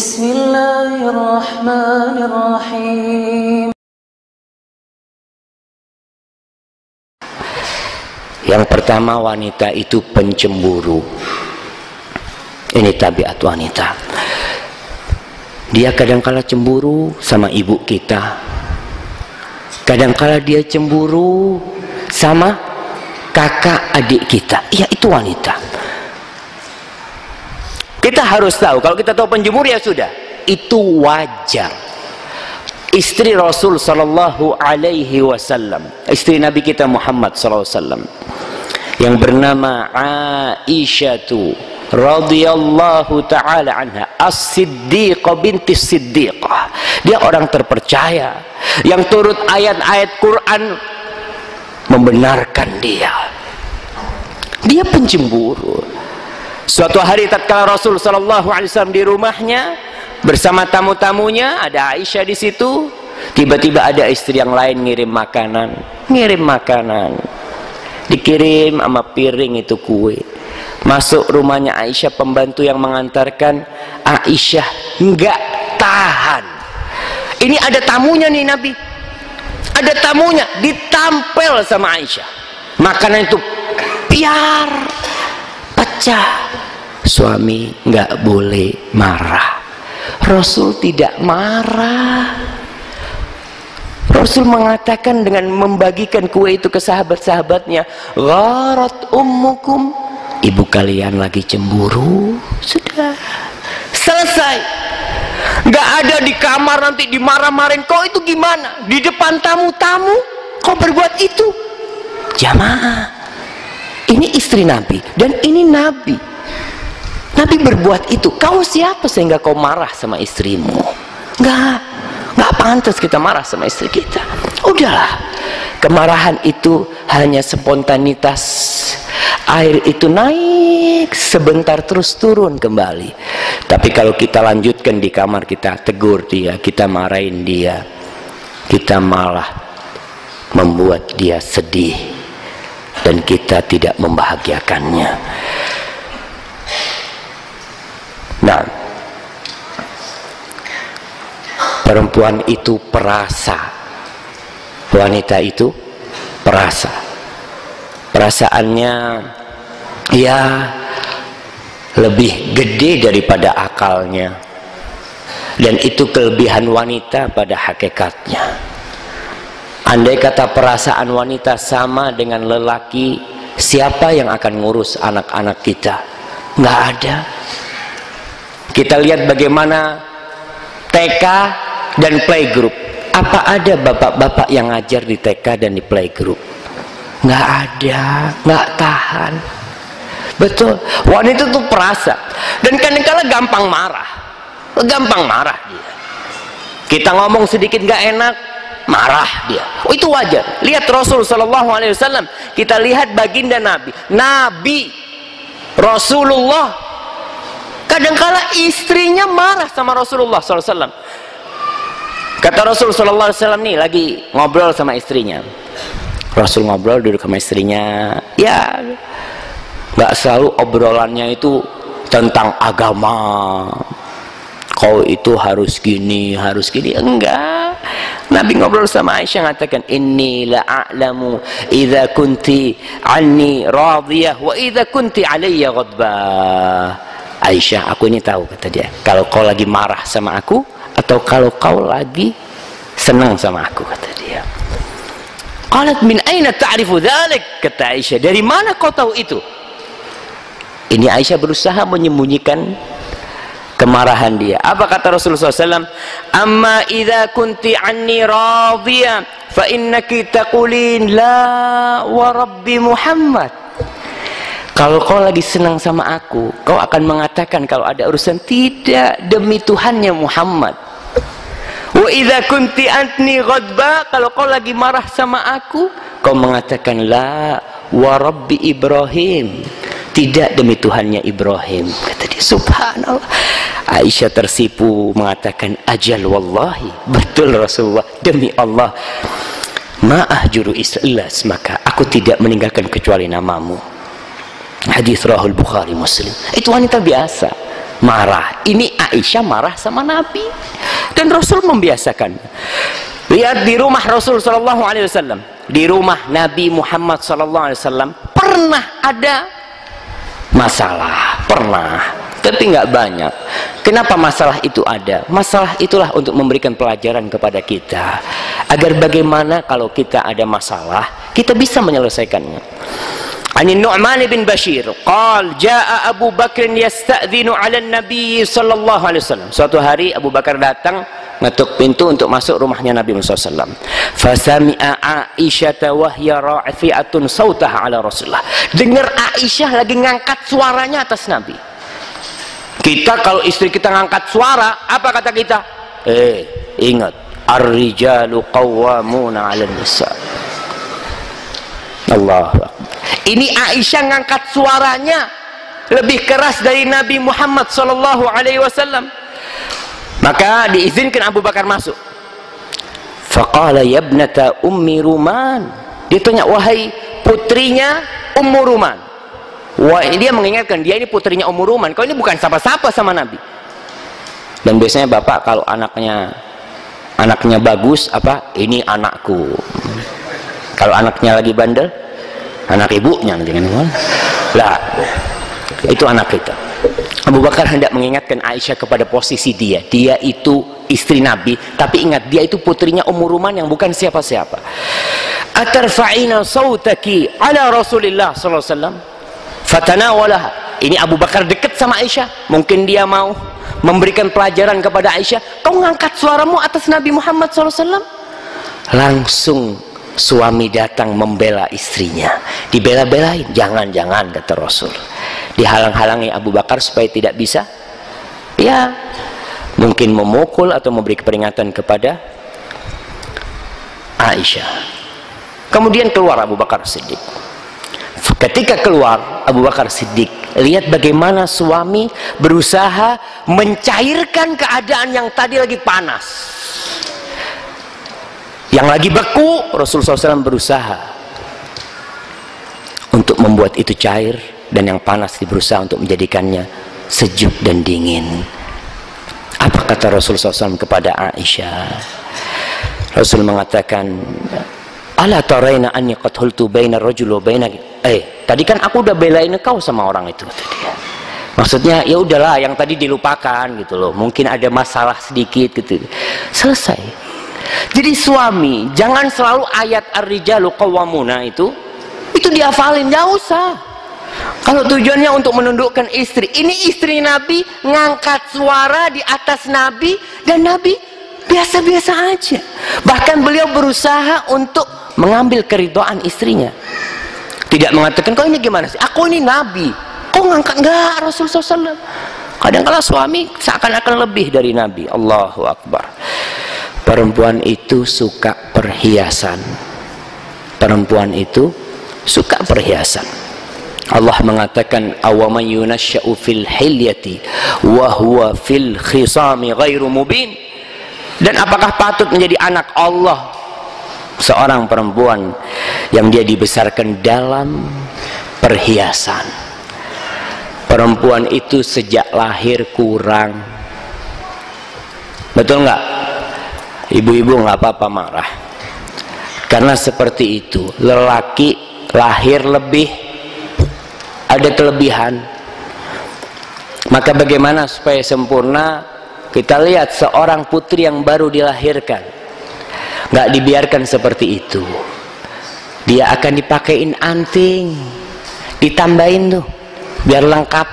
Bismillahirrahmanirrahim. Yang pertama, wanita itu pencemburu. Ini tabiat wanita. Dia kadangkala cemburu sama ibu kita, kadangkala dia cemburu sama kakak adik kita. Iya, itu wanita. Kita harus tahu, kalau kita tahu penjemur ya sudah, itu wajar. Istri Rasul sallallahu alaihi wasallam, istri Nabi kita Muhammad sallallahu alaihi wasallam, yang bernama Aisyah radhiyallahu taala anha, As-Siddiqah binti Siddiqah. Dia orang terpercaya yang turut ayat-ayat Quran membenarkan dia. Dia pencemburu. Suatu hari tatkala Rasul sallallahu alaihi wasallam di rumahnya bersama tamu-tamunya, ada Aisyah di situ, tiba-tiba ada istri yang lain ngirim makanan, dikirim sama piring itu kue. Masuk rumahnya Aisyah, pembantu yang mengantarkan, Aisyah nggak tahan. Ini ada tamunya nih Nabi, ada tamunya, ditampel sama Aisyah. Makanan itu piar, pecah. Suami nggak boleh marah. Rasul tidak marah. Rasul mengatakan dengan membagikan kue itu ke sahabat-sahabatnya, gharat ummukum, ibu kalian lagi cemburu. Sudah selesai. Nggak ada di kamar nanti dimarah-marahin, kau itu gimana di depan tamu-tamu kau berbuat itu. Jamaah, ini istri Nabi dan ini Nabi. Nabi berbuat itu. Kau siapa sehingga kau marah sama istrimu? Nggak pantas kita marah sama istri kita. Udahlah, kemarahan itu hanya spontanitas. Air itu naik sebentar terus turun kembali. Tapi kalau kita lanjutkan di kamar, kita tegur dia, kita marahin dia, kita malah membuat dia sedih dan kita tidak membahagiakannya. Nah, perempuan itu perasa, wanita itu perasa. Perasaannya ya lebih gede daripada akalnya, dan itu kelebihan wanita pada hakikatnya. Andai kata perasaan wanita sama dengan lelaki, siapa yang akan ngurus anak-anak kita? Nggak ada. Kita lihat bagaimana TK dan playgroup. Apa ada bapak-bapak yang ngajar di TK dan di playgroup? Nggak ada, nggak tahan. Betul, wanita itu perasa dan kadang-kala gampang marah dia. Kita ngomong sedikit nggak enak, marah dia. Oh, itu wajar. Lihat Rasul sallallahu alaihi wasallam, kita lihat baginda Nabi Rasulullah. Kadangkala istrinya marah sama Rasulullah SAW. Kata Rasul SAW nih lagi ngobrol sama istrinya. Rasul ngobrol duduk sama istrinya. Ya, nggak selalu obrolannya itu tentang agama. Kau itu harus gini, enggak. Nabi ngobrol sama Aisyah ngatakan, inni la'alamu idza kunti anni radiyah wa idza kunti alayya ghadbah. Aisyah, aku ini tahu, kata dia, kalau kau lagi marah sama aku atau kalau kau lagi senang sama aku, kata dia. Qalat min aina ta'rifu dzalik? Kata Aisyah, dari mana kau tahu itu? Ini Aisyah berusaha menyembunyikan kemarahan dia. Apa kata Rasulullah SAW? Amma idza kunti anni radiyah fa innaki taqulin la wa rabbi Muhammad. Kalau kau lagi senang sama aku, kau akan mengatakan kalau ada urusan, tidak, demi Tuhannya Muhammad. Wa idza kunti anni ghadba, kalau kau lagi marah sama aku, kau mengatakan la wa rabbi Ibrahim, tidak, demi Tuhannya Ibrahim. Kata dia, subhanallah. Aisyah tersipu mengatakan, ajal wallahi, betul Rasulullah, demi Allah, ma'ahjuru islas, maka aku tidak meninggalkan kecuali namamu. Hadis rahul Bukhari Muslim. Itu wanita biasa marah. Ini Aisyah marah sama Nabi, dan Rasul membiasakan. Lihat di rumah Rasul sallallahu alaihi wasallam, di rumah Nabi Muhammad sallallahu alaihi wasallam pernah ada masalah, pernah, tapi nggak banyak. Kenapa masalah itu ada? Masalah itulah untuk memberikan pelajaran kepada kita, agar bagaimana kalau kita ada masalah, kita bisa menyelesaikannya. Ani Nu'man bin Bashir qal jaa Abu Bakr yasta'dhinu 'ala an-nabi sallallahu alaihi wasallam. Suatu hari Abu Bakar datang ngetuk pintu untuk masuk rumahnya Nabi Muhammad SAW. Fasami'a Aisyah wa hiya rafi'atun sautaha 'ala Rasulullah. Dengar Aisyah lagi ngangkat suaranya atas Nabi. Kita kalau istri kita ngangkat suara, apa kata kita? Ingat, ar-rijalu qawwamuna 'alan nisa. Allahu Akbar. Ini Aisyah ngangkat suaranya lebih keras dari Nabi Muhammad sallallahu alaihi wasallam. Maka diizinkan Abu Bakar masuk. Faqala ya ibnata ummi Ruman. Dia tanya, wahai putrinya Ummu Ruman. Wah, dia mengingatkan dia ini putrinya Ummu Ruman. Kau ini bukan siapa-siapa sama Nabi. Dan biasanya bapak kalau anaknya bagus, apa? Ini anakku. Kalau anaknya lagi bandel, anak ibunya nanti kan. Lah, itu anak kita. Abu Bakar hendak mengingatkan Aisyah kepada posisi dia. Dia itu istri Nabi, tapi ingat dia itu putrinya Ummu Ruman yang bukan siapa-siapa. Atarfa'ina sautaki ala Rasulillah sallallahu alaihi wasallam fatanawalaha. Ini Abu Bakar dekat sama Aisyah, mungkin dia mau memberikan pelajaran kepada Aisyah. Kau ngangkat suaramu atas Nabi Muhammad sallallahu alaihi wasallam. Langsung suami datang membela istrinya, dibela-belain. Jangan-jangan, kata Rasul, dihalang-halangi Abu Bakar supaya tidak bisa, ya mungkin memukul atau memberi peringatan kepada Aisyah. Kemudian keluar Abu Bakar Siddiq. Ketika keluar Abu Bakar Siddiq, lihat bagaimana suami berusaha mencairkan keadaan yang tadi lagi panas, yang lagi beku. Rasulullah SAW berusaha untuk membuat itu cair, dan yang panas berusaha untuk menjadikannya sejuk dan dingin. Apa kata Rasulullah SAW kepada Aisyah? Rasul mengatakan, ala taraina anni qad hultu baina ar-rajul wa baina, tadi kan aku udah belain kau sama orang itu, kata dia. Maksudnya ya udahlah, yang tadi dilupakan gitu loh, mungkin ada masalah sedikit gitu, selesai. Jadi suami jangan selalu ayat ar-rijalu qawwamuna itu dihafalin, enggak usah. Kalau tujuannya untuk menundukkan istri, ini istri Nabi ngangkat suara di atas Nabi, dan Nabi biasa-biasa aja. Bahkan beliau berusaha untuk mengambil keridhaan istrinya. Tidak mengatakan, kau ini gimana sih? Aku ini Nabi, kau ngangkat. Enggak, Rasulullah SAW. Kadang-kala suami seakan-akan lebih dari Nabi. Allahu Akbar. Perempuan itu suka perhiasan. Perempuan itu suka perhiasan. Allah mengatakan, awaman yunasya'u fil hilyati wa huwa fil khisami ghairu mubin. Dan apakah patut menjadi anak Allah seorang perempuan yang dia dibesarkan dalam perhiasan? Perempuan itu sejak lahir kurang. Betul nggak? Ibu-ibu nggak apa-apa marah, karena seperti itu. Lelaki lahir lebih, ada kelebihan. Maka bagaimana supaya sempurna? Kita lihat seorang putri yang baru dilahirkan, nggak dibiarkan seperti itu. Dia akan dipakein anting, ditambahin tuh biar lengkap,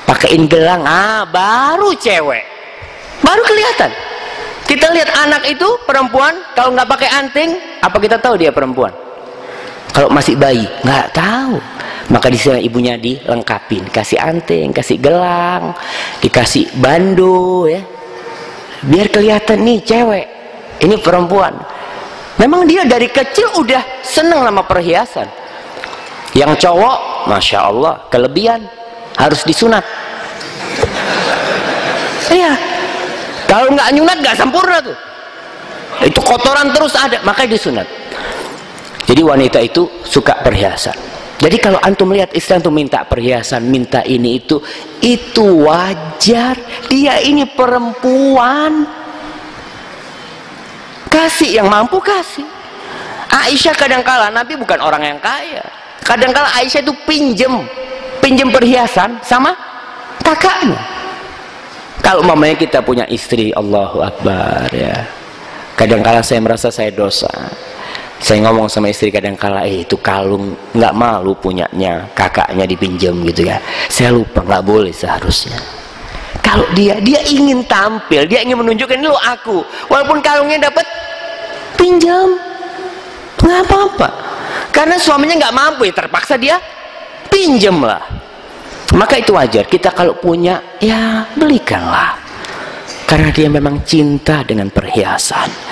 pakein gelang. Baru cewek, baru kelihatan. Kita lihat anak itu perempuan, kalau nggak pakai anting, apa kita tahu dia perempuan? Kalau masih bayi, nggak tahu. Maka di sana ibunya dilengkapin, kasih anting, kasih gelang, dikasih bando, ya, biar kelihatan nih cewek, ini perempuan. Memang dia dari kecil udah seneng sama perhiasan. Yang cowok, masya Allah, kelebihan, harus disunat. Iya, kalau nggak nyunat nggak sempurna tuh. Itu kotoran terus ada, makanya disunat. Jadi wanita itu suka perhiasan. Jadi kalau antum lihat istri antum minta perhiasan, minta ini itu wajar. Dia ini perempuan, kasih yang mampu kasih. Aisyah kadangkala, Nabi bukan orang yang kaya, kadangkala Aisyah itu pinjem perhiasan sama kakaknya. Kalau mamanya kita punya istri, Allahu Akbar ya, kadangkala saya merasa saya dosa. Saya ngomong sama istri kadangkala, itu kalung nggak malu punyanya kakaknya dipinjam gitu ya. Saya lupa, nggak boleh seharusnya. Kalau dia ingin tampil, dia ingin menunjukkan, ini lo aku, walaupun kalungnya dapat pinjam, nggak apa-apa. Karena suaminya nggak mampu, ya terpaksa dia pinjam lah. Maka itu wajar. Kita kalau punya, ya belikanlah, karena dia memang cinta dengan perhiasan.